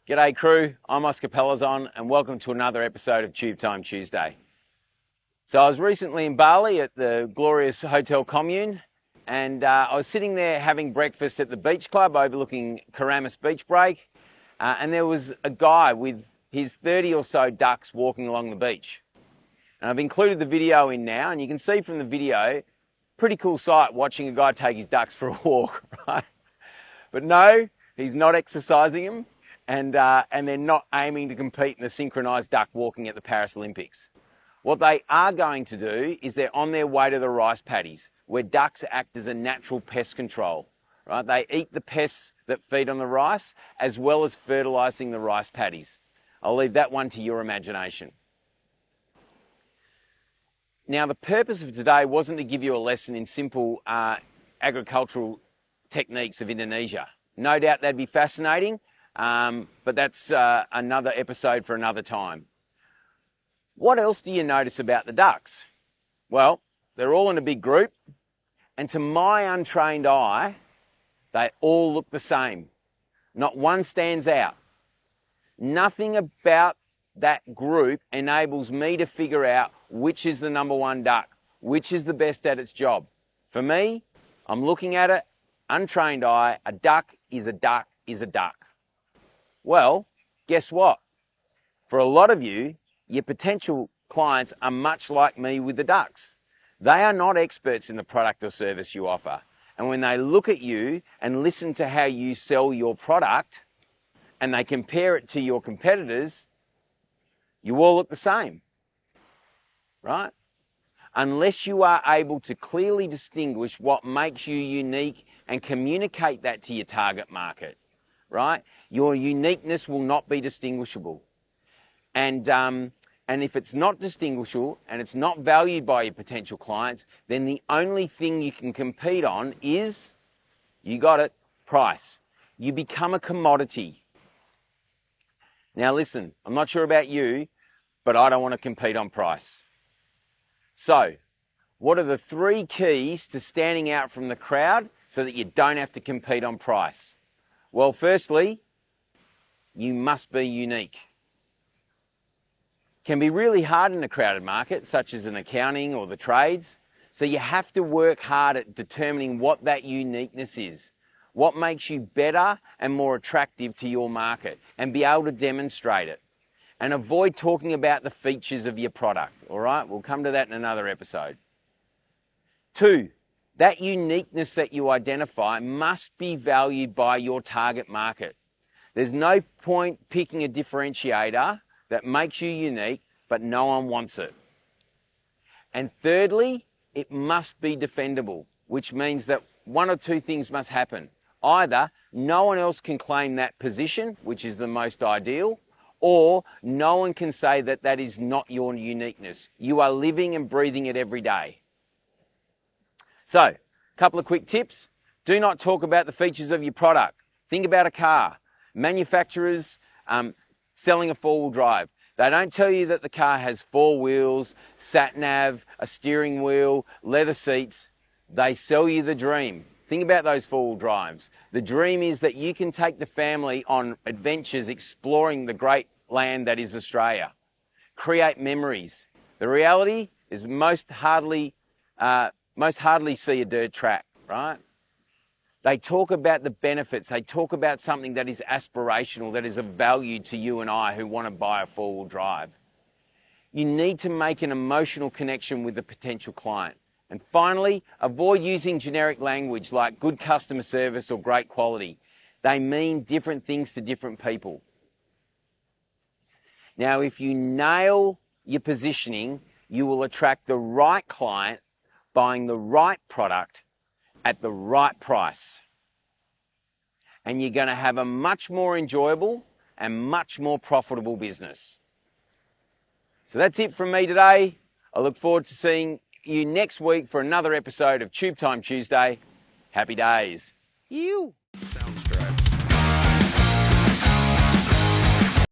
G'day crew, I'm Oscar Pelazon and welcome to another episode of Tube Time Tuesday. So I was recently in Bali at the glorious Hotel Commune and I was sitting there having breakfast at the beach club overlooking Keramas beach break and there was a guy with his 30 or so ducks walking along the beach. And I've included the video in now and you can see from the video, pretty cool sight watching a guy take his ducks for a walk, right? But no, he's not exercising them, and they're not aiming to compete in the synchronised duck walking at the Paris Olympics. What they are going to do is they're on their way to the rice paddies, where ducks act as a natural pest control, right? They eat the pests that feed on the rice, as well as fertilising the rice paddies. I'll leave that one to your imagination. Now, the purpose of today wasn't to give you a lesson in simple agricultural techniques of Indonesia. No doubt that'd be fascinating, but that's another episode for another time. What else do you notice about the ducks? Well, they're all in a big group, and to my untrained eye, they all look the same. Not one stands out. Nothing about that group enables me to figure out which is the number one duck, which is the best at its job. For me, I'm looking at it, untrained eye, a duck is a duck is a duck. Well, guess what? For a lot of you, your potential clients are much like me with the ducks. They are not experts in the product or service you offer. And when they look at you and listen to how you sell your product and they compare it to your competitors, you all look the same, right? Unless you are able to clearly distinguish what makes you unique and communicate that to your target market, right? Your uniqueness will not be distinguishable. And if it's not distinguishable and it's not valued by your potential clients, then the only thing you can compete on is, you got it, price. You become a commodity. Now listen, I'm not sure about you, but I don't want to compete on price. So, what are the 3 keys to standing out from the crowd so that you don't have to compete on price? Well, firstly, you must be unique. It can be really hard in a crowded market, such as in accounting or the trades. So you have to work hard at determining what that uniqueness is, what makes you better and more attractive to your market, and be able to demonstrate it. And avoid talking about the features of your product, all right? We'll come to that in another episode. 2, that uniqueness that you identify must be valued by your target market. There's no point picking a differentiator that makes you unique, but no one wants it. And thirdly, it must be defendable, which means that 1 or 2 things must happen. Either no one else can claim that position, which is the most ideal, or no one can say that that is not your uniqueness. You are living and breathing it every day. So, a couple of quick tips. Do not talk about the features of your product. Think about a car. Manufacturers selling a 4-wheel drive. They don't tell you that the car has 4 wheels, sat-nav, a steering wheel, leather seats. They sell you the dream. Think about those 4-wheel drives. The dream is that you can take the family on adventures exploring the great land that is Australia. Create memories. The reality is most hardly see a dirt track, right? They talk about the benefits. They talk about something that is aspirational, that is of value to you and I who want to buy a 4-wheel drive. You need to make an emotional connection with the potential client. And finally, avoid using generic language like good customer service or great quality. They mean different things to different people. Now, if you nail your positioning, you will attract the right client buying the right product at the right price. And you're going to have a much more enjoyable and much more profitable business. So that's it from me today. I look forward to seeing you next week for another episode of Tube Time Tuesday. Happy days. Yewww.